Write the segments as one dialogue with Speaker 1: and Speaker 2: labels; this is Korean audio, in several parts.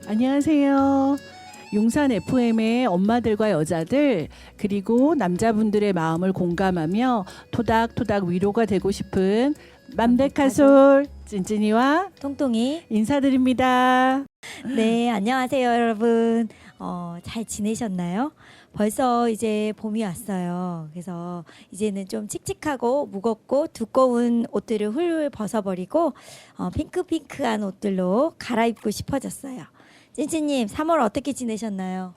Speaker 1: 안녕하세요. 용산 FM의 엄마들과 여자들 그리고 남자분들의 마음을 공감하며 토닥토닥 위로가 되고 싶은 맘데카솔 찐찐이와
Speaker 2: 통통이.
Speaker 1: 인사드립니다.
Speaker 2: 네, 안녕하세요, 여러분. 잘 지내셨나요? 벌써 이제 봄이 왔어요. 그래서 이제는 좀 칙칙하고 무겁고 두꺼운 옷들을 훌훌 벗어버리고 핑크핑크한 옷들로 갈아입고 싶어졌어요. 찐찐님, 3월 어떻게 지내셨나요?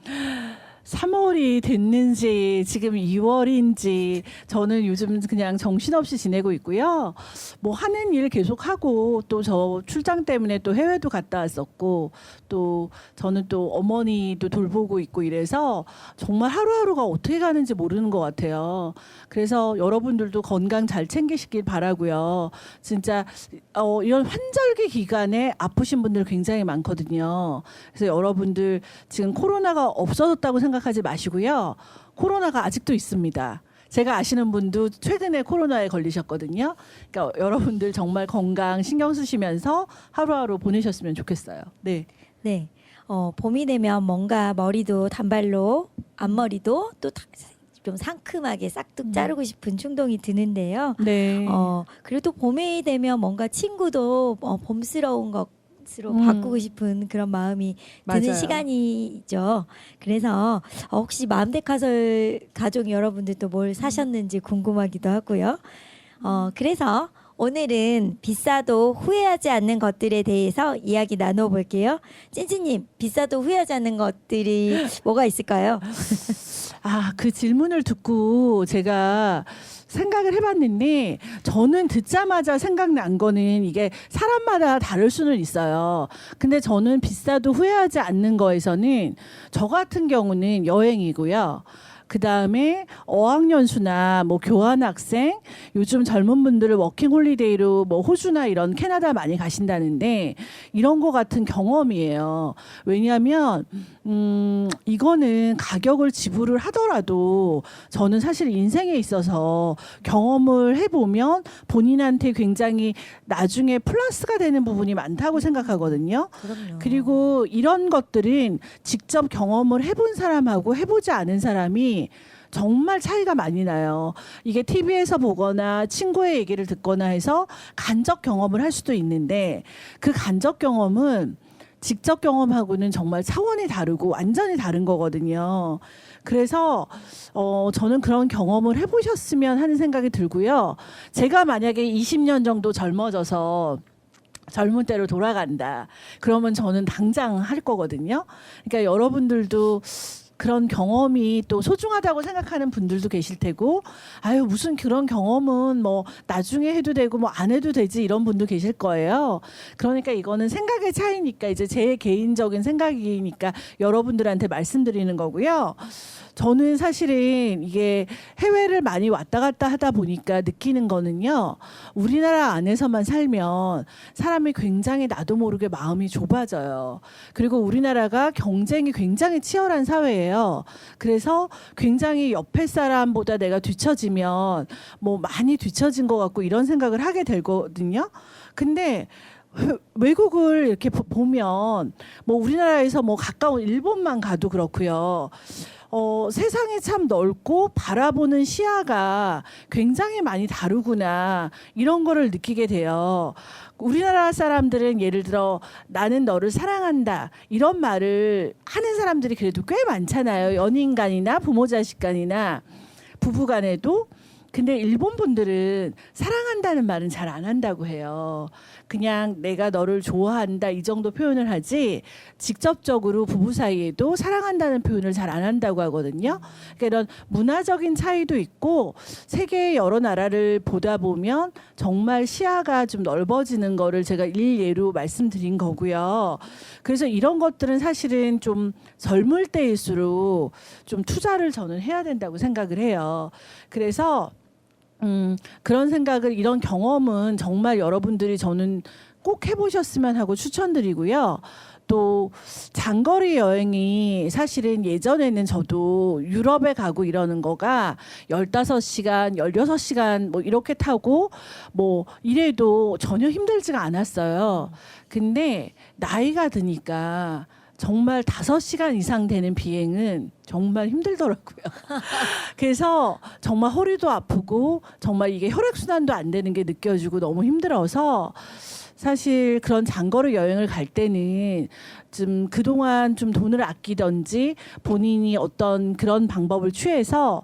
Speaker 1: 3월이 됐는지 지금 2월인지 저는 요즘 그냥 정신없이 지내고 있고요. 뭐 하는 일 계속하고 또 저 출장 때문에 또 해외도 갔다 왔었고 또 저는 또 어머니도 돌보고 있고 이래서 정말 하루하루가 어떻게 가는지 모르는 것 같아요. 그래서 여러분들도 건강 잘 챙기시길 바라고요. 진짜 이런 환절기 기간에 아프신 분들 굉장히 많거든요. 그래서 여러분들 지금 코로나가 없어졌다고 생각하지 마시고요. 코로나가 아직도 있습니다. 제가 아시는 분도 최근에 코로나에 걸리셨거든요. 그러니까 여러분들 정말 건강 신경 쓰시면서 하루하루 보내셨으면 좋겠어요. 네.
Speaker 2: 네. 봄이 되면 뭔가 머리도 단발로, 앞머리도 또 좀 상큼하게 싹둑 자르고 싶은 충동이 드는데요.
Speaker 1: 네.
Speaker 2: 그리고 또 봄이 되면 뭔가 친구도 봄스러운 것으로 바꾸고 싶은 그런 마음이 드는
Speaker 1: 맞아요.
Speaker 2: 시간이죠. 그래서 혹시 마음대카설 가족 여러분들도 뭘 사셨는지 궁금하기도 하고요. 그래서 오늘은 비싸도 후회하지 않는 것들에 대해서 이야기 나눠볼게요. 찐찐님, 비싸도 후회하지 않는 것들이 뭐가 있을까요?
Speaker 1: 그 질문을 듣고 제가 생각을 해봤는데 저는 듣자마자 생각난 거는 이게 사람마다 다를 수는 있어요. 근데 저는 비싸도 후회하지 않는 거에서는 저 같은 경우는 여행이고요. 그 다음에 어학연수나 뭐 교환학생, 요즘 젊은 분들을 워킹홀리데이로 뭐 호주나 이런 캐나다 많이 가신다는데 이런 거 같은 경험이에요. 왜냐하면 이거는 가격을 지불을 하더라도 저는 사실 인생에 있어서 경험을 해보면 본인한테 굉장히 나중에 플러스가 되는 부분이 많다고 생각하거든요.
Speaker 2: 그럼요.
Speaker 1: 그리고 이런 것들은 직접 경험을 해본 사람하고 해보지 않은 사람이 정말 차이가 많이 나요. 이게 TV에서 보거나 친구의 얘기를 듣거나 해서 간접 경험을 할 수도 있는데 그 간접 경험은 직접 경험하고는 정말 차원이 다르고 완전히 다른 거거든요. 그래서 저는 그런 경험을 해보셨으면 하는 생각이 들고요. 제가 만약에 20년 정도 젊어져서 젊은 때로 돌아간다. 그러면 저는 당장 할 거거든요. 그러니까 여러분들도 그런 경험이 또 소중하다고 생각하는 분들도 계실 테고, 아유 무슨 그런 경험은 뭐 나중에 해도 되고 뭐 안 해도 되지 이런 분도 계실 거예요. 그러니까 이거는 생각의 차이니까 이제 제 개인적인 생각이니까 여러분들한테 말씀드리는 거고요. 저는 사실은 이게 해외를 많이 왔다 갔다 하다 보니까 느끼는 거는요. 우리나라 안에서만 살면 사람이 굉장히 나도 모르게 마음이 좁아져요. 그리고 우리나라가 경쟁이 굉장히 치열한 사회예요. 그래서 굉장히 옆에 사람보다 내가 뒤처지면 뭐 많이 뒤처진 것 같고 이런 생각을 하게 되거든요. 근데 외국을 이렇게 보면 뭐 우리나라에서 뭐 가까운 일본만 가도 그렇고요. 세상이 참 넓고 바라보는 시야가 굉장히 많이 다르구나 이런 거를 느끼게 돼요. 우리나라 사람들은 예를 들어 나는 너를 사랑한다 이런 말을 하는 사람들이 그래도 꽤 많잖아요. 연인 간이나 부모 자식 간이나 부부 간에도. 근데 일본 분들은 사랑한다는 말은 잘 안 한다고 해요. 그냥 내가 너를 좋아한다 이 정도 표현을 하지 직접적으로 부부 사이에도 사랑한다는 표현을 잘 안 한다고 하거든요. 그러니까 이런 문화적인 차이도 있고 세계의 여러 나라를 보다 보면 정말 시야가 좀 넓어지는 거를 제가 일예로 말씀드린 거고요. 그래서 이런 것들은 사실은 좀 젊을 때일수록 좀 투자를 저는 해야 된다고 생각을 해요. 그래서 그런 생각을 이런 경험은 정말 여러분들이 저는 꼭 해보셨으면 하고 추천드리고요. 또 장거리 여행이 사실은 예전에는 저도 유럽에 가고 이러는 거가 15시간, 16시간 뭐 이렇게 타고 뭐 이래도 전혀 힘들지가 않았어요. 근데 나이가 드니까 정말 5시간 이상 되는 비행은 정말 힘들더라고요. 그래서 정말 허리도 아프고 정말 이게 혈액순환도 안 되는 게 느껴지고 너무 힘들어서 사실 그런 장거리 여행을 갈 때는 좀 그동안 좀 돈을 아끼던지 본인이 어떤 그런 방법을 취해서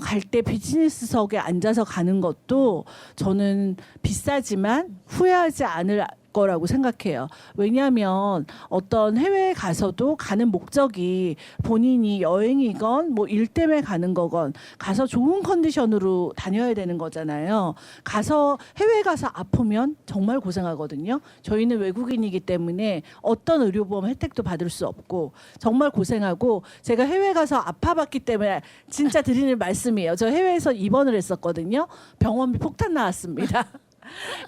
Speaker 1: 갈 때 비즈니스석에 앉아서 가는 것도 저는 비싸지만 후회하지 않을 거라고 생각해요. 왜냐하면 어떤 해외에 가서도 가는 목적이 본인이 여행이건 뭐 일 때문에 가는 거건 가서 좋은 컨디션으로 다녀야 되는 거잖아요. 가서 해외 가서 아프면 정말 고생하거든요. 저희는 외국인이기 때문에 어떤 의료보험 혜택도 받을 수 없고 정말 고생하고 제가 해외 가서 아파봤기 때문에 진짜 드리는 말씀이에요. 저 해외에서 입원을 했었거든요. 병원비 폭탄 나왔습니다.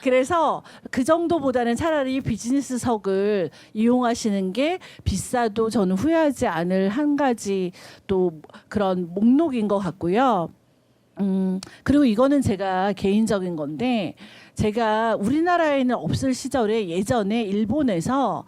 Speaker 1: 그래서 그 정도보다는 차라리 비즈니스석을 이용하시는 게 비싸도 저는 후회하지 않을 한 가지 또 그런 목록인 것 같고요. 그리고 이거는 제가 개인적인 건데 제가 우리나라에는 없을 시절에 예전에 일본에서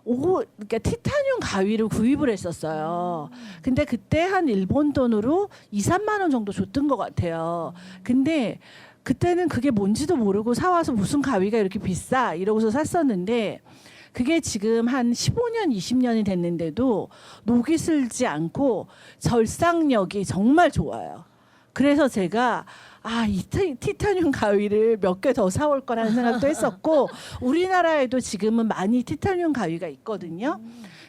Speaker 1: 그러니까 티타늄 가위를 구입을 했었어요. 근데 그때 한 일본 돈으로 2, 3만 원 정도 줬던 것 같아요. 근데 그때는 그게 뭔지도 모르고 사와서 무슨 가위가 이렇게 비싸 이러고서 샀었는데 그게 지금 한 15년, 20년이 됐는데도 녹이 슬지 않고 절상력이 정말 좋아요. 그래서 제가 이 티타늄 가위를 몇 개 더 사올 거라는 생각도 했었고 우리나라에도 지금은 많이 티타늄 가위가 있거든요.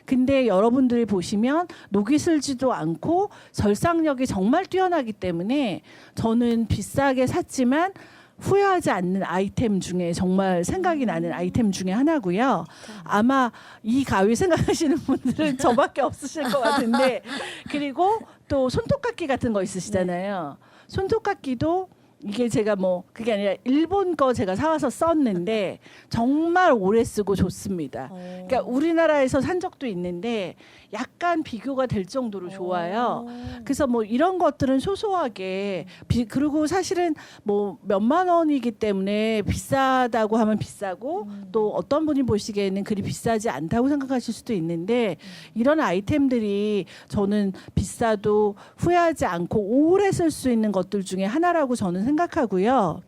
Speaker 1: 근데 여러분들이 보시면 녹이 슬지도 않고 절상력이 정말 뛰어나기 때문에 저는 비싸게 샀지만 후회하지 않는 아이템 중에 정말 생각이 나는 아이템 중에 하나고요. 아마 이 가위 생각하시는 분들은 저밖에 없으실 것 같은데 그리고 또 손톱깎이 같은 거 있으시잖아요. 손톱깎이도 이게 제가 뭐 그게 아니라 일본 거 제가 사와서 썼는데 정말 오래 쓰고 좋습니다. 그러니까 우리나라에서 산 적도 있는데 약간 비교가 될 정도로 좋아요. 그래서 뭐 이런 것들은 소소하게 그리고 사실은 뭐 몇만 원이기 때문에 비싸다고 하면 비싸고 또 어떤 분이 보시기에는 그리 비싸지 않다고 생각하실 수도 있는데 이런 아이템들이 저는 비싸도 후회하지 않고 오래 쓸 수 있는 것들 중에 하나라고 저는 생각하고요.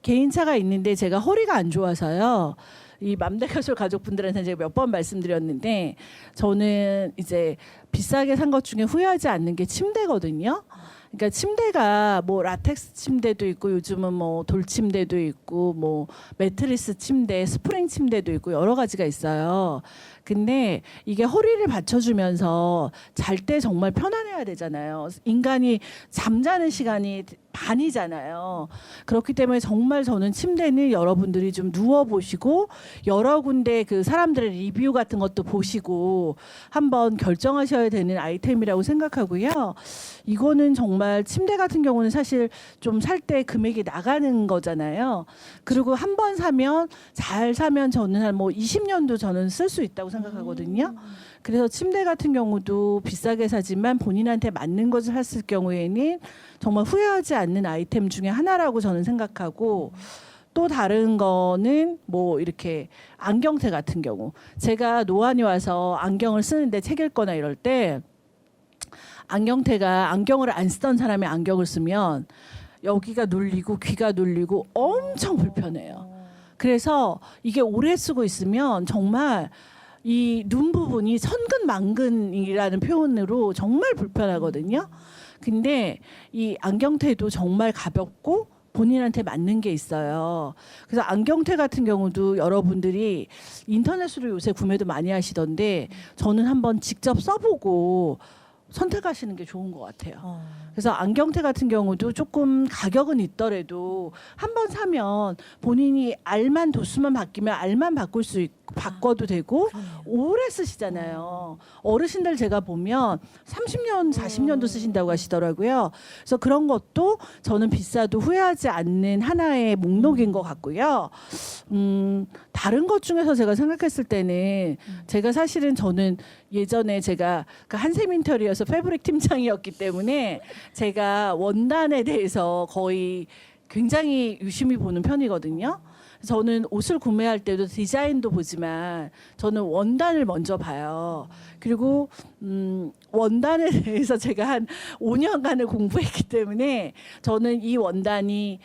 Speaker 1: 개인차가 있는데 제가 허리가 안 좋아서요. 이 맘대가솔 가족분들한테 제가 몇 번 말씀드렸는데 저는 이제 비싸게 산 것 중에 후회하지 않는 게 침대거든요. 그러니까 침대가 뭐 라텍스 침대도 있고 요즘은 뭐 돌침대도 있고 뭐 매트리스 침대, 스프링 침대도 있고 여러 가지가 있어요. 근데 이게 허리를 받쳐주면서 잘 때 정말 편안해야 되잖아요. 인간이 잠자는 시간이 반이잖아요. 그렇기 때문에 정말 저는 침대는 여러분들이 좀 누워보시고 여러 군데 그 사람들의 리뷰 같은 것도 보시고 한번 결정하셔야 되는 아이템이라고 생각하고요. 이거는 정말 침대 같은 경우는 사실 좀 살 때 금액이 나가는 거잖아요. 그리고 한 번 사면 잘 사면 저는 한 뭐 20년도 저는 쓸 수 있다고 생각하거든요. 그래서 침대 같은 경우도 비싸게 사지만 본인한테 맞는 것을 샀을 경우에는 정말 후회하지 않는 아이템 중에 하나라고 저는 생각하고 또 다른 거는 뭐 이렇게 안경테 같은 경우 제가 노안이 와서 안경을 쓰는데 책 읽거나 이럴 때 안경테가 안경을 안 쓰던 사람이 안경을 쓰면 여기가 눌리고 귀가 눌리고 엄청 불편해요. 그래서 이게 오래 쓰고 있으면 정말 이 눈 부분이 천근만근이라는 표현으로 정말 불편하거든요. 근데 이 안경테도 정말 가볍고 본인한테 맞는 게 있어요. 그래서 안경테 같은 경우도 여러분들이 인터넷으로 요새 구매도 많이 하시던데 저는 한번 직접 써보고 선택하시는 게 좋은 것 같아요. 그래서 안경테 같은 경우도 조금 가격은 있더라도 한 번 사면 본인이 알만 도수만 바뀌면 알만 바꿀 수 있고 바꿔도 되고 오래 쓰시잖아요. 어르신들 제가 보면 30년, 40년도 쓰신다고 하시더라고요. 그래서 그런 것도 저는 비싸도 후회하지 않는 하나의 목록인 것 같고요. 다른 것 중에서 제가 생각했을 때는 제가 사실은 저는 예전에 제가 그 한샘인터리어서 패브릭 팀장이었기 때문에 제가 원단에 대해서 거의 굉장히 유심히 보는 편이거든요. 저는 옷을 구매할 때도 디자인도 보지만 저는 원단을 먼저 봐요. 그리고 원단에 대해서 제가 한 5년간을 공부했기 때문에 저는 이 원단이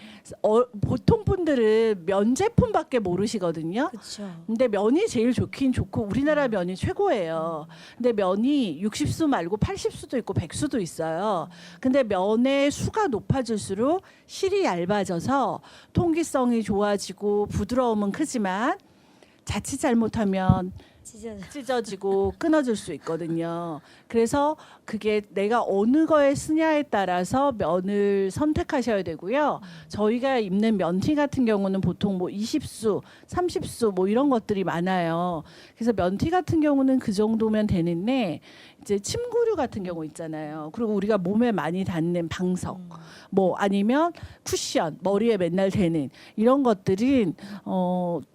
Speaker 1: 보통 분들은 면 제품밖에 모르시거든요.
Speaker 2: 그렇죠.
Speaker 1: 근데 면이 제일 좋긴 좋고 우리나라 면이 최고예요. 근데 면이 60수 말고 80수도 있고 100수도 있어요. 근데 면의 수가 높아질수록 실이 얇아져서 통기성이 좋아지고 부드러움은 크지만 자칫 잘못하면 찢어지고 끊어질 수 있거든요. 그래서 그게 내가 어느 거에 쓰냐에 따라서 면을 선택하셔야 되고요. 저희가 입는 면티 같은 경우는 보통 뭐 20수, 30수 뭐 이런 것들이 많아요. 그래서 면티 같은 경우는 그 정도면 되는데 이제 침구류 같은 경우 있잖아요. 그리고 우리가 몸에 많이 닿는 방석, 뭐 아니면 쿠션, 머리에 맨날 대는 이런 것들은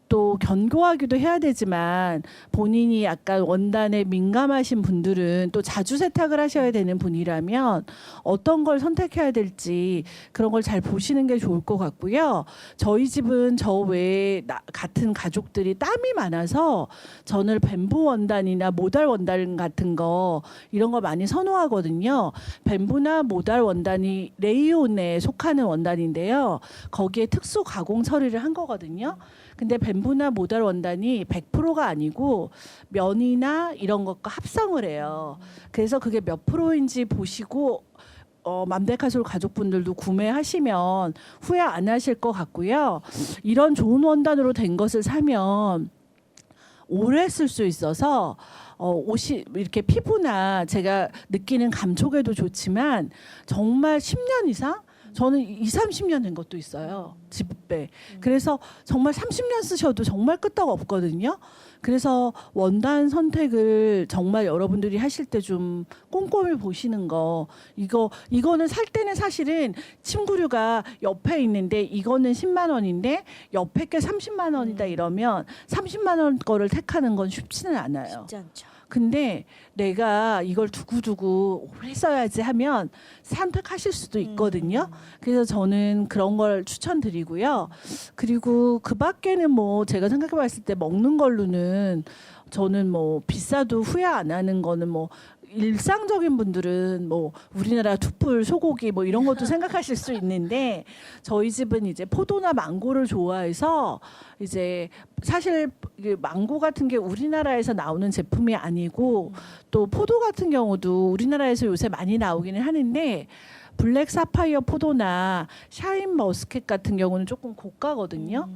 Speaker 1: 또 견고하기도 해야 되지만 본인이 약간 원단에 민감하신 분들은 또 자주 세탁을 하셔야 되는 분이라면 어떤 걸 선택해야 될지 그런 걸 잘 보시는 게 좋을 것 같고요. 저희 집은 저 외에 같은 가족들이 땀이 많아서 저는 뱀부 원단이나 모달 원단 같은 거 이런 거 많이 선호하거든요. 뱀부나 모달 원단이 레이온에 속하는 원단인데요. 거기에 특수 가공 처리를 한 거거든요. 근데 뱀부나 모달 원단이 100%가 아니고 면이나 이런 것과 합성을 해요. 그래서 그게 몇 프로인지 보시고 맘데카솔 가족분들도 구매하시면 후회 안 하실 것 같고요. 이런 좋은 원단으로 된 것을 사면 오래 쓸 수 있어서 옷이 이렇게 피부나 제가 느끼는 감촉에도 좋지만 정말 10년 이상 저는 20-30년 된 것도 있어요. 집에. 그래서 정말 30년 쓰셔도 정말 끄떡 없거든요. 그래서 원단 선택을 정말 여러분들이 하실 때 좀 꼼꼼히 보시는 거. 이거는 살 때는 사실은 침구류가 옆에 있는데 이거는 10만 원인데 옆에 게 30만 원이다 이러면 30만 원 거를 택하는 건 쉽지는 않아요.
Speaker 2: 쉽지 않죠.
Speaker 1: 근데 내가 이걸 두고두고 오래 써야지 하면 선택하실 수도 있거든요. 그래서 저는 그런 걸 추천드리고요. 그리고 그 밖에는 뭐 제가 생각해 봤을 때 먹는 걸로는 저는 뭐 비싸도 후회 안 하는 거는 뭐 일상적인 분들은 뭐 우리나라 툭불 소고기 뭐 이런 것도 생각하실 수 있는데 저희 집은 이제 포도나 망고를 좋아해서 이제 사실 망고 같은 게 우리나라에서 나오는 제품이 아니고 또 포도 같은 경우도 우리나라에서 요새 많이 나오기는 하는데 블랙 사파이어 포도나 샤인 머스켓 같은 경우는 조금 고가거든요.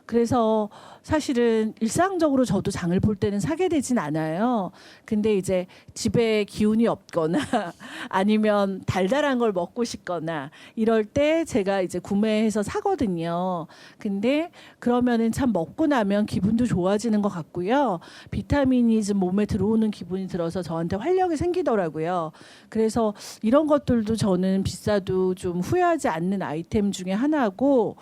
Speaker 1: 그래서 사실은 일상적으로 저도 장을 볼 때는 사게 되진 않아요. 근데 이제 집에 기운이 없거나 아니면 달달한 걸 먹고 싶거나 이럴 때 제가 이제 구매해서 사거든요. 근데 그러면은 참 먹고 나면 기분도 좋아지는 것 같고요. 비타민이 좀 몸에 들어오는 기분이 들어서 저한테 활력이 생기더라고요. 그래서 이런 것들도 저는 비싸도 좀 후회하지 않는 아이템 중에 하나고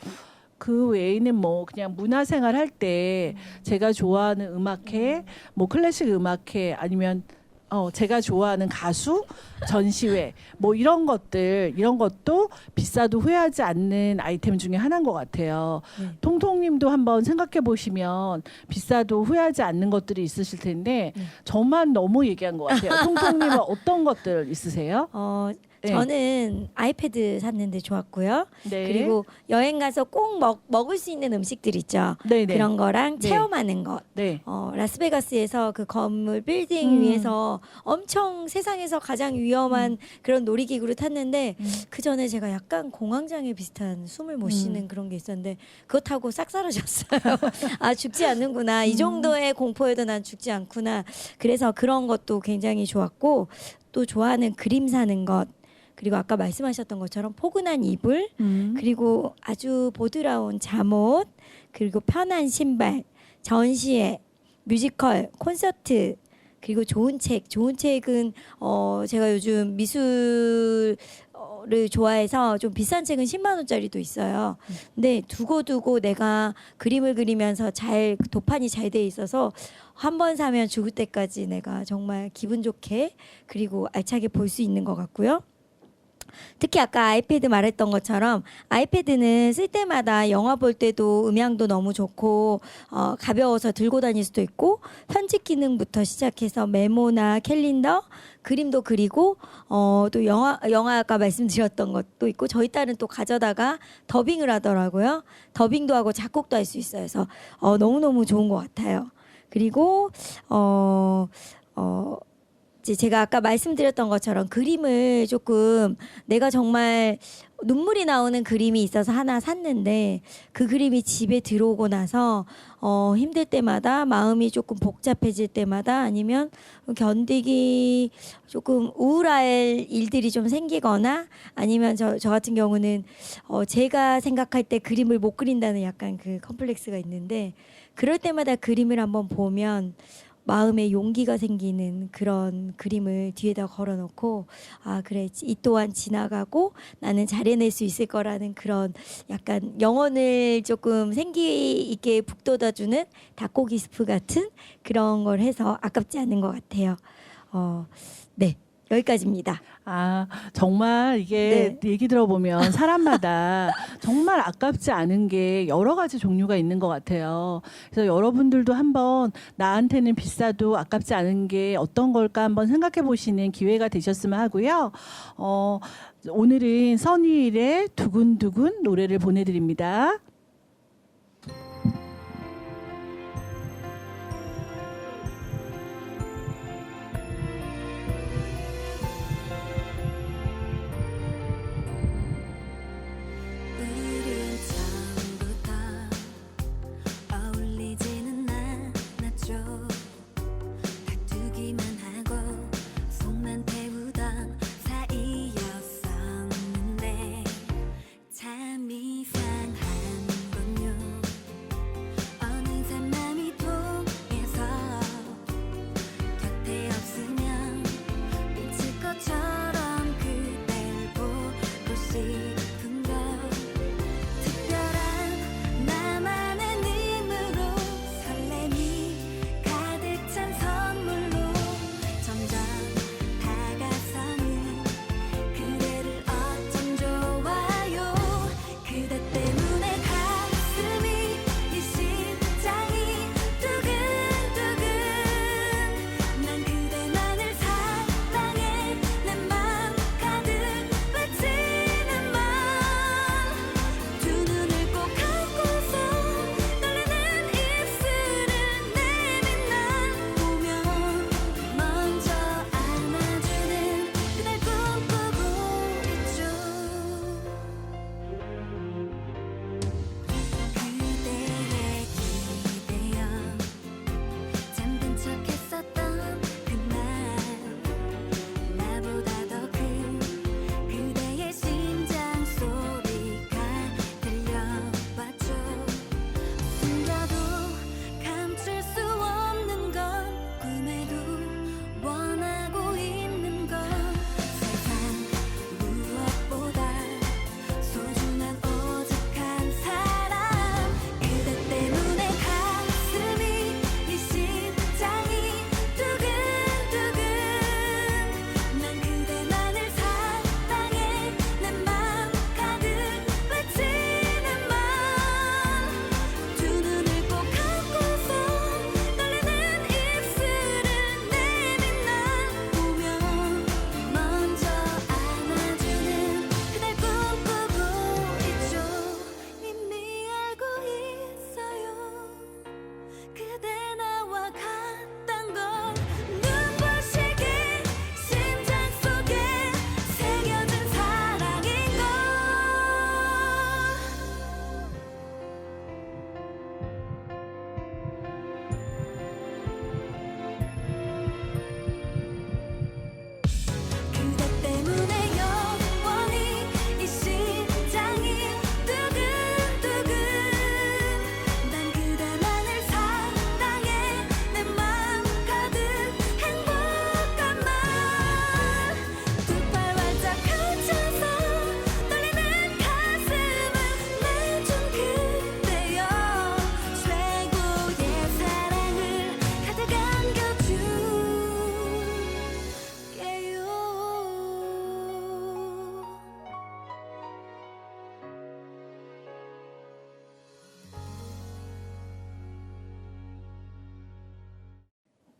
Speaker 1: 그 외에는 뭐 그냥 문화생활 할 때 제가 좋아하는 음악회, 뭐 클래식 음악회 아니면 제가 좋아하는 가수 전시회 뭐 이런 것도 비싸도 후회하지 않는 아이템 중에 하나인 것 같아요. 통통님도 한번 생각해 보시면 비싸도 후회하지 않는 것들이 있으실 텐데 저만 너무 얘기한 것 같아요. 통통님은 어떤 것들 있으세요? 네.
Speaker 2: 저는 아이패드 샀는데 좋았고요.
Speaker 1: 네.
Speaker 2: 그리고 여행 가서 꼭 먹을 수 있는 음식들 있죠.
Speaker 1: 네네.
Speaker 2: 그런 거랑
Speaker 1: 네.
Speaker 2: 체험하는 것.
Speaker 1: 네.
Speaker 2: 라스베가스에서 그 건물 빌딩 위에서 엄청 세상에서 가장 위험한 그런 놀이기구를 탔는데 그 전에 제가 약간 공황장애 비슷한 숨을 못 쉬는 그런 게 있었는데 그거 타고 싹 사라졌어요. 아 죽지 않는구나. 이 정도의 공포에도 난 죽지 않구나. 그래서 그런 것도 굉장히 좋았고 또 좋아하는 그림 사는 것. 그리고 아까 말씀하셨던 것처럼 포근한 이불, 그리고 아주 보드라운 잠옷, 그리고 편한 신발, 전시회, 뮤지컬, 콘서트, 그리고 좋은 책. 좋은 책은 제가 요즘 미술을 좋아해서 좀 비싼 책은 10만 원짜리도 있어요. 근데 두고두고 내가 그림을 그리면서 도판이 잘 돼 있어서 한 번 사면 죽을 때까지 내가 정말 기분 좋게 그리고 알차게 볼 수 있는 것 같고요. 특히 아까 아이패드 말했던 것처럼 아이패드는 쓸 때마다 영화 볼 때도 음향도 너무 좋고 가벼워서 들고 다닐 수도 있고 편집 기능부터 시작해서 메모나 캘린더, 그림도 그리고 또 영화 아까 말씀드렸던 것도 있고 저희 딸은 또 가져다가 더빙을 하더라고요. 더빙도 하고 작곡도 할 수 있어요. 그래서 너무너무 좋은 것 같아요. 그리고 이제 제가 아까 말씀드렸던 것처럼 그림을 조금 내가 정말 눈물이 나오는 그림이 있어서 하나 샀는데 그 그림이 집에 들어오고 나서 힘들 때마다 마음이 조금 복잡해질 때마다 아니면 견디기 조금 우울할 일들이 좀 생기거나 아니면 저 같은 경우는 제가 생각할 때 그림을 못 그린다는 약간 그 컴플렉스가 있는데 그럴 때마다 그림을 한번 보면 마음에 용기가 생기는 그런 그림을 뒤에다 걸어놓고 아 그래 이 또한 지나가고 나는 잘해낼 수 있을 거라는 그런 약간 영혼을 조금 생기 있게 북돋아주는 닭고기 스프 같은 그런 걸 해서 아깝지 않은 것 같아요. 네 여기까지입니다.
Speaker 1: 아, 정말 이게 얘기 들어보면 사람마다 정말 아깝지 않은 게 여러 가지 종류가 있는 것 같아요. 그래서 여러분들도 한번 나한테는 비싸도 아깝지 않은 게 어떤 걸까 한번 생각해 보시는 기회가 되셨으면 하고요. 오늘은 선희일의 두근두근 노래를 보내드립니다.
Speaker 3: 우린 처음부터 어울리지는 않았죠. 다투기만 하고 속만 태우던 사이였었는데 참 이상한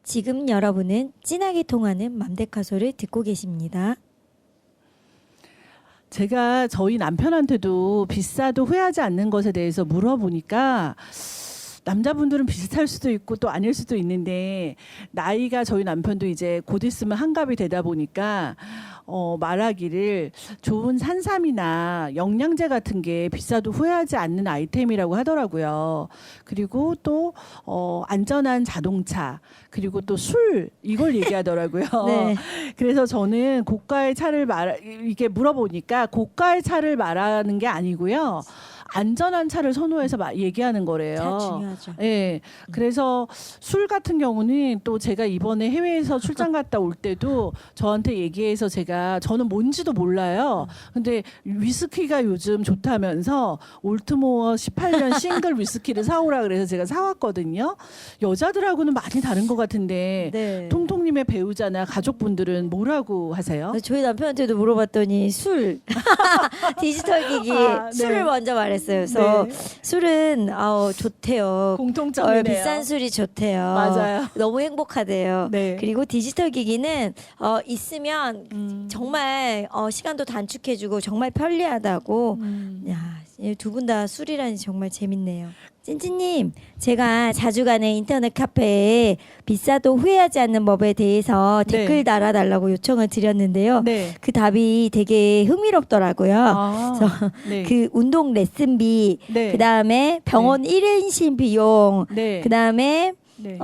Speaker 2: 지금 여러분은 진하게 통하는 맘데카소를 듣고 계십니다.
Speaker 1: 제가 저희 남편한테도 비싸도 후회하지 않는 것에 대해서 물어보니까 남자분들은 비슷할 수도 있고 또 아닐 수도 있는데 나이가 저희 남편도 이제 곧 있으면 한갑이 되다 보니까 말하기를 좋은 산삼이나 영양제 같은 게 비싸도 후회하지 않는 아이템이라고 하더라고요. 그리고 또 안전한 자동차 그리고 또 술 이걸 얘기하더라고요.
Speaker 2: 네.
Speaker 1: 그래서 저는 고가의 차를 이게 물어보니까 고가의 차를 말하는 게 아니고요. 안전한 차를 선호해서 얘기하는 거래요.
Speaker 2: 차 중요하죠.
Speaker 1: 예. 그래서 술 같은 경우는 또 제가 이번에 해외에서 출장 갔다 올 때도 저한테 얘기해서 저는 뭔지도 몰라요. 근데 위스키가 요즘 좋다면서 올트모어 18년 싱글 위스키를 사오라 그래서 제가 사왔거든요. 여자들하고는 많이 다른 것 같은데
Speaker 2: 네.
Speaker 1: 통통님의 배우자나 가족분들은 뭐라고 하세요?
Speaker 2: 저희 남편한테도 물어봤더니 술, 디지털 기기,
Speaker 1: 아, 네.
Speaker 2: 술을 먼저 말했어요. 그래서
Speaker 1: 네.
Speaker 2: 술은 좋대요.
Speaker 1: 공통점이네요.
Speaker 2: 비싼 술이 좋대요.
Speaker 1: 맞아요.
Speaker 2: 너무 행복하대요.
Speaker 1: 네.
Speaker 2: 그리고 디지털 기기는 있으면 정말 시간도 단축해주고 정말 편리하다고. 야, 두 분 다 술이라니 정말 재밌네요. 찐찐님, 제가 자주 가는 인터넷 카페에 비싸도 후회하지 않는 법에 대해서
Speaker 1: 네.
Speaker 2: 댓글 달아달라고 요청을 드렸는데요.
Speaker 1: 네.
Speaker 2: 그 답이 되게 흥미롭더라고요.
Speaker 1: 아, 네.
Speaker 2: 그 운동 레슨비,
Speaker 1: 네.
Speaker 2: 그 다음에 병원 1인실 비용,
Speaker 1: 네.
Speaker 2: 그 다음에
Speaker 1: 네.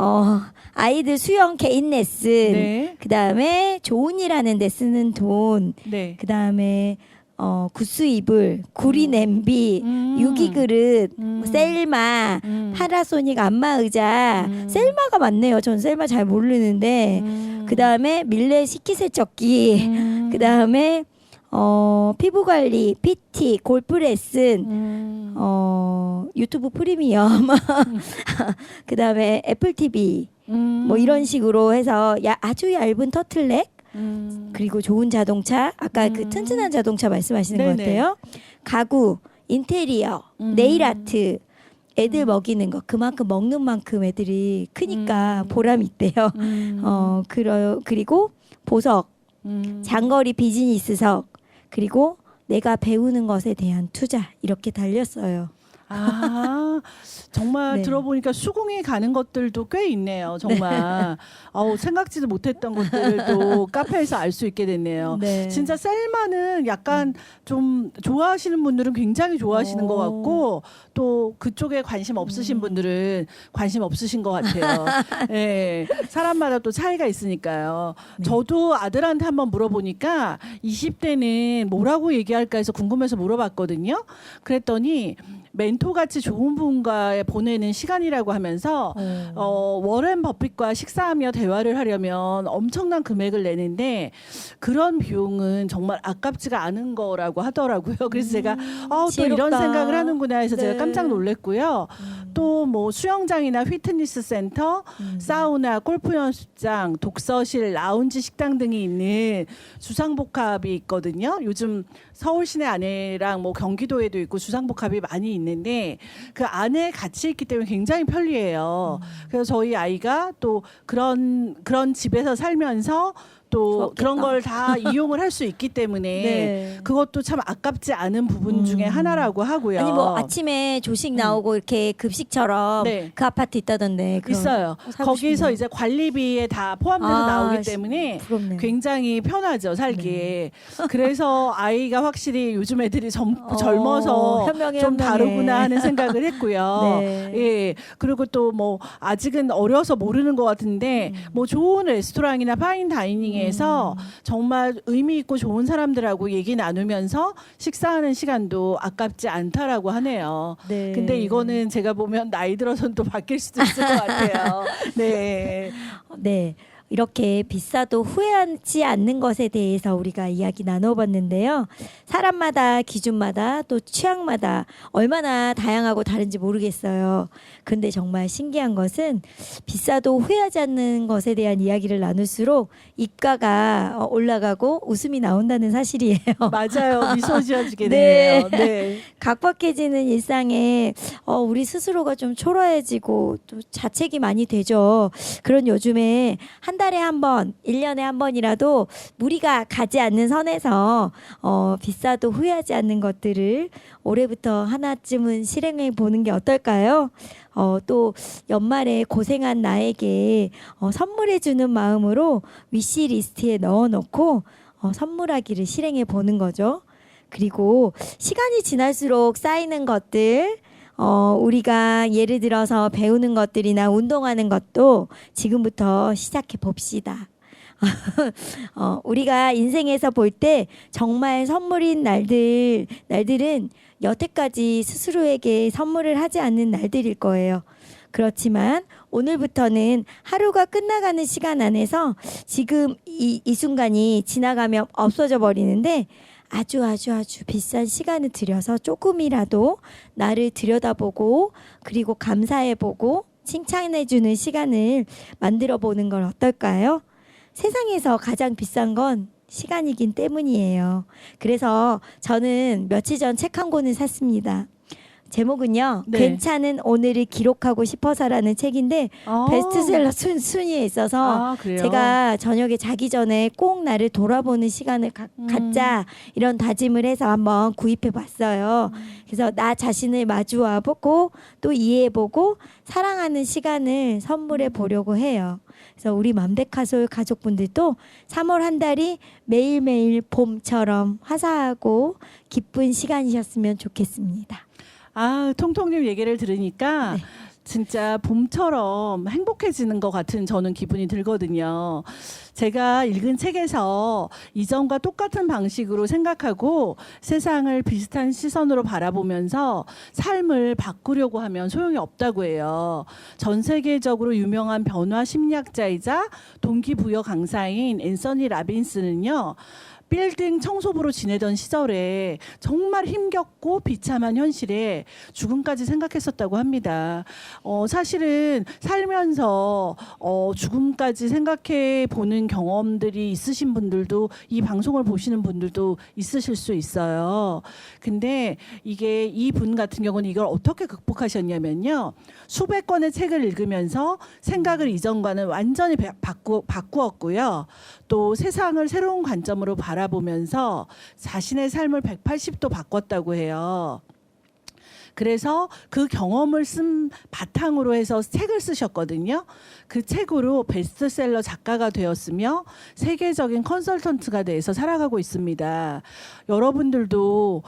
Speaker 2: 아이들 수영 개인 레슨,
Speaker 1: 네.
Speaker 2: 그 다음에 좋은 일 하는데 쓰는 돈,
Speaker 1: 네.
Speaker 2: 그 다음에 구스 이불, 구리 냄비, 유기 그릇, 셀마, 파라소닉 안마 의자, 셀마가 많네요. 전 셀마 잘 모르는데, 그 다음에 밀레 식기세척기, 그 다음에 피부 관리, PT, 골프 레슨, 유튜브 프리미엄, 그 다음에 애플 TV, 뭐 이런 식으로 해서 아주 얇은 터틀넥, 그리고 좋은 자동차, 아까 그 튼튼한 자동차 말씀하시는 것
Speaker 1: 네네.
Speaker 2: 같아요. 가구, 인테리어, 네일 아트, 애들 먹이는 거 그만큼 먹는 만큼 애들이 크니까 보람이 있대요. 그리고 보석, 장거리 비즈니스석, 그리고 내가 배우는 것에 대한 투자 이렇게 달렸어요.
Speaker 1: 아, 정말
Speaker 2: 네.
Speaker 1: 들어보니까 수긍이 가는 것들도 꽤 있네요. 정말. 생각지도 못했던 것들도 카페에서 알 수 있게 됐네요.
Speaker 2: 네.
Speaker 1: 진짜 셀마는 약간 좀 좋아하시는 분들은 굉장히 좋아하시는 것 같고 또 그쪽에 관심 없으신 분들은 관심 없으신 것 같아요. 예, 사람마다 또 차이가 있으니까요.
Speaker 2: 네.
Speaker 1: 저도 아들한테 한번 물어보니까 20대는 뭐라고 얘기할까 해서 궁금해서 물어봤거든요. 그랬더니 멘토같이 좋은 분과 보내는 시간이라고 하면서 워렌 버핏과 식사하며 대화를 하려면 엄청난 금액을 내는데 그런 비용은 정말 아깝지가 않은 거라고 하더라고요. 그래서 제가 또 이런
Speaker 2: 지혜롭다.
Speaker 1: 생각을 하는구나 해서
Speaker 2: 네.
Speaker 1: 제가 깜짝 놀랐고요. 또 뭐 수영장이나 피트니스 센터, 사우나, 골프 연습장, 독서실, 라운지 식당 등이 있는 주상복합이 있거든요. 요즘 서울 시내 안에랑 뭐 경기도에도 있고 주상복합이 많이 있는데 그 안에 같이 있기 때문에 굉장히 편리해요. 그래서 저희 아이가 또 그런 집에서 살면서 또
Speaker 2: 좋겠다.
Speaker 1: 그런 걸 다 이용을 할 수 있기 때문에
Speaker 2: 네.
Speaker 1: 그것도 참 아깝지 않은 부분 중에 하나라고 하고요.
Speaker 2: 아니 뭐 아침에 조식 나오고 이렇게 급식처럼
Speaker 1: 네.
Speaker 2: 그 아파트 있다던데 그럼
Speaker 1: 있어요.
Speaker 2: 사고
Speaker 1: 거기서
Speaker 2: 싶네요.
Speaker 1: 이제 관리비에 다 포함돼서
Speaker 2: 아,
Speaker 1: 나오기 때문에
Speaker 2: 부럽네요.
Speaker 1: 굉장히 편하죠 살기에. 그래서 아이가 확실히 요즘 애들이 젊어서
Speaker 2: 현명해,
Speaker 1: 좀
Speaker 2: 현명해.
Speaker 1: 다르구나 하는 생각을 했고요.
Speaker 2: 네.
Speaker 1: 예. 그리고 또 뭐 아직은 어려서 모르는 것 같은데 뭐 좋은 레스토랑이나 파인 다이닝에서 정말 의미 있고 좋은 사람들하고 얘기 나누면서 식사하는 시간도 아깝지 않다라고 하네요.
Speaker 2: 네.
Speaker 1: 근데 이거는 제가 보면 나이 들어서는 또 바뀔 수도 있을 것 같아요. 네.
Speaker 2: 네. 이렇게 비싸도 후회하지 않는 것에 대해서 우리가 이야기 나눠봤는데요. 사람마다 기준마다 또 취향마다 얼마나 다양하고 다른지 모르겠어요. 근데 정말 신기한 것은 비싸도 후회하지 않는 것에 대한 이야기를 나눌수록 입가가 올라가고 웃음이 나온다는 사실이에요.
Speaker 1: 맞아요. 미소 지어지게
Speaker 2: 네.
Speaker 1: 되네요. 네.
Speaker 2: 각박해지는 일상에 우리 스스로가 좀 초라해지고 또 자책이 많이 되죠. 그런 요즘에 한 달에 한 번, 1년에 한 번이라도 무리가 가지 않는 선에서 비싸도 후회하지 않는 것들을 올해부터 하나쯤은 실행해 보는 게 어떨까요? 또 연말에 고생한 나에게 선물해 주는 마음으로 위시 리스트에 넣어놓고 선물하기를 실행해 보는 거죠. 그리고 시간이 지날수록 쌓이는 것들, 우리가 예를 들어서 배우는 것들이나 운동하는 것도 지금부터 시작해 봅시다. 우리가 인생에서 볼 때 정말 선물인 날들은 여태까지 스스로에게 선물을 하지 않는 날들일 거예요. 그렇지만 오늘부터는 하루가 끝나가는 시간 안에서 지금 이 순간이 지나가면 없어져 버리는데 아주 비싼 시간을 들여서 조금이라도 나를 들여다보고 그리고 감사해보고 칭찬해주는 시간을 만들어 보는 건 어떨까요? 세상에서 가장 비싼 건 시간이긴 때문이에요. 그래서 저는 며칠 전 책 한 권을 샀습니다. 제목은요.
Speaker 1: 네.
Speaker 2: 괜찮은 오늘을 기록하고 싶어서라는 책인데 베스트셀러 순위에 있어서
Speaker 1: 그래요?
Speaker 2: 제가 저녁에 자기 전에 꼭 나를 돌아보는 시간을 갖자 이런 다짐을 해서 한번 구입해 봤어요. 그래서 나 자신을 마주와 보고 또 이해해 보고 사랑하는 시간을 선물해 보려고 해요. 그래서 우리 맘데카솔 가족분들도 3월 한 달이 매일매일 봄처럼 화사하고 기쁜 시간이셨으면 좋겠습니다.
Speaker 1: 통통님 얘기를 들으니까
Speaker 2: 네.
Speaker 1: 진짜 봄처럼 행복해지는 것 같은 저는 기분이 들거든요. 제가 읽은 책에서 이전과 똑같은 방식으로 생각하고 세상을 비슷한 시선으로 바라보면서 삶을 바꾸려고 하면 소용이 없다고 해요. 전 세계적으로 유명한 변화 심리학자이자 동기부여 강사인 앤서니 라빈스는요. 빌딩 청소부로 지내던 시절에 정말 힘겹고 비참한 현실에 죽음까지 생각했었다고 합니다. 사실은 살면서 죽음까지 생각해 보는 경험들이 있으신 분들도 이 방송을 보시는 분들도 있으실 수 있어요. 근데 이게 이분 같은 경우는 이걸 어떻게 극복하셨냐면요. 수백 권의 책을 읽으면서 생각을 이전과는 완전히 바꾸었고요. 또 세상을 새로운 관점으로 바라보면서 자신의 삶을 180도 바꿨다고 해요. 그래서 그 경험을 쓴 바탕으로 해서 책을 쓰셨거든요. 그 책으로 베스트셀러 작가가 되었으며 세계적인 컨설턴트가 돼서 살아가고 있습니다. 여러분들도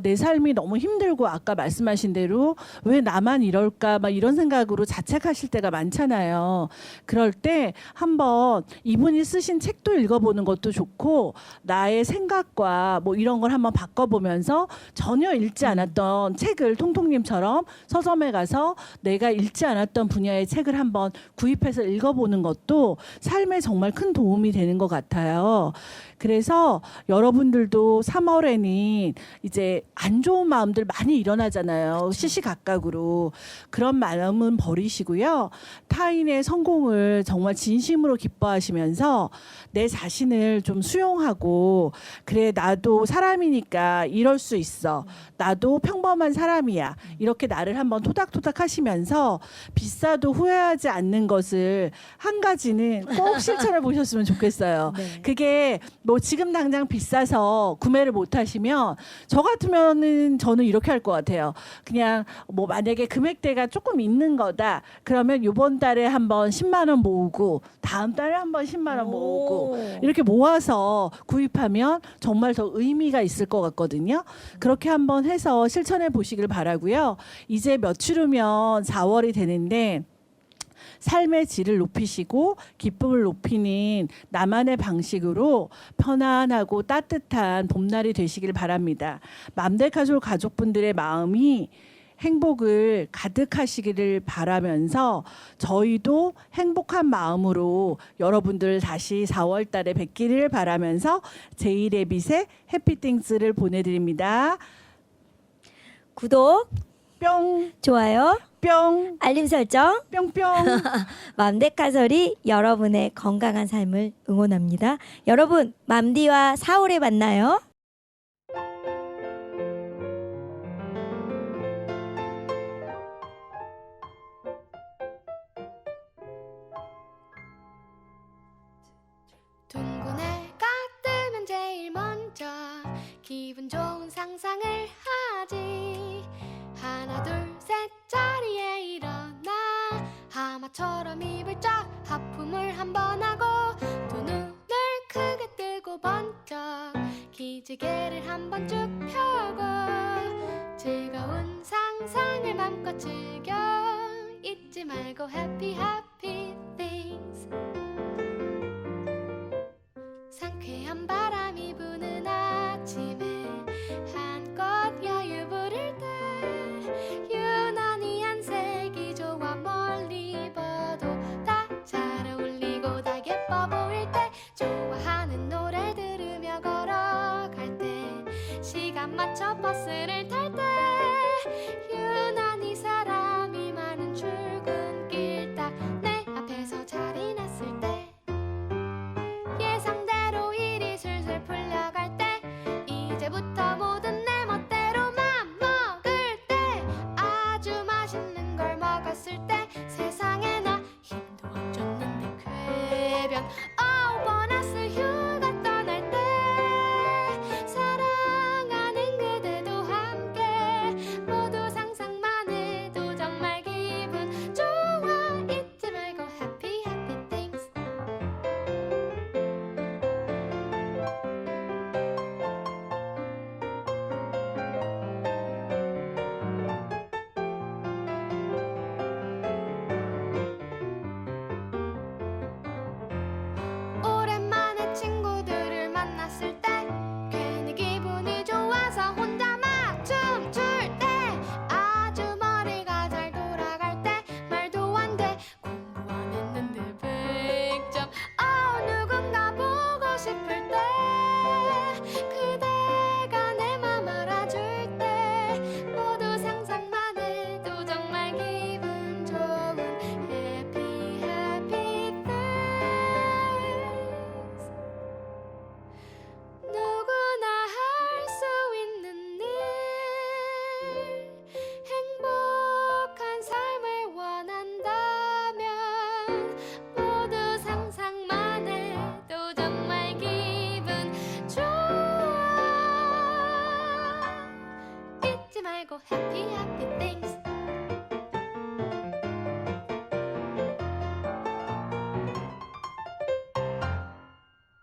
Speaker 1: 내 삶이 너무 힘들고 아까 말씀하신 대로 왜 나만 이럴까 막 이런 생각으로 자책하실 때가 많잖아요. 그럴 때 한번 이분이 쓰신 책도 읽어보는 것도 좋고 나의 생각과 뭐 이런 걸 한번 바꿔보면서 전혀 읽지 않았던 책을 통통님처럼 서점에 가서 내가 읽지 않았던 분야의 책을 한번 구입해서 읽어보는 것도 삶에 정말 큰 도움이 되는 것 같아요. 그래서 여러분들도 3월에는 이제 안 좋은 마음들 많이 일어나잖아요. 시시각각으로. 그런 마음은 버리시고요. 타인의 성공을 정말 진심으로 기뻐하시면서 내 자신을 좀 수용하고 그래 나도 사람이니까 이럴 수 있어. 나도 평범한 사람이야. 이렇게 나를 한번 토닥토닥 하시면서 비싸도 후회하지 않는 것을 한 가지는 꼭 실천해 보셨으면 좋겠어요.
Speaker 2: 네.
Speaker 1: 그게 뭐 지금 당장 비싸서 구매를 못 하시면 저 같으면은 저는 이렇게 할 것 같아요. 그냥 뭐 만약에 금액대가 조금 있는 거다. 그러면 이번 달에 한번 10만 원 모으고 다음 달에 한번 10만 원 모으고 이렇게 모아서 구입하면 정말 더 의미가 있을 것 같거든요. 그렇게 한번 해서 실천해 보시길 바라고요. 이제 며칠 후면 4월이 되는데 삶의 질을 높이시고 기쁨을 높이는 나만의 방식으로 편안하고 따뜻한 봄날이 되시길 바랍니다. 맘데카솔 가족분들의 마음이 행복을 가득하시기를 바라면서 저희도 행복한 마음으로 여러분들 다시 4월 달에 뵙기를 바라면서 제이레빗의 해피띵스를 보내드립니다.
Speaker 2: 구독,
Speaker 1: 뿅,
Speaker 2: 좋아요,
Speaker 1: 뿅,
Speaker 2: 알림 설정.
Speaker 1: 뿅뿅.
Speaker 2: 맘데카설이 여러분의 건강한 삶을 응원합니다. 여러분, 맘디와 4월에 만나요.
Speaker 4: 둥근 해가 뜨면 제일 먼저 기분 좋은 상상을 하지. 하나 둘 셋 자리에 일어나 하마처럼 입을 쫙 하품을 한번 하고 두 눈을 크게 뜨고 번쩍 기지개를 한번 쭉 펴고 즐거운 상상을 맘껏 즐겨 잊지 말고 happy happy things. 상쾌한 바람이 부는 아침에 한껏 여유 부릴 때 유난히 안색이 좋아 멀리 봐도 다 잘 어울리고 다 예뻐 보일 때 좋아하는 노래 들으며 걸어갈 때 시간 맞춰 버스를 탈 때 유난히 사람이 많은 출근길 딱 내 앞에서 자리 났을 때 예상대로 일이 술술 풀려갈 때 이제부터 모든 내 멋대로 맘 먹을 때 아주 맛있는 걸 먹었을 때 세상에 나 힘도 안 줬는데 쾌변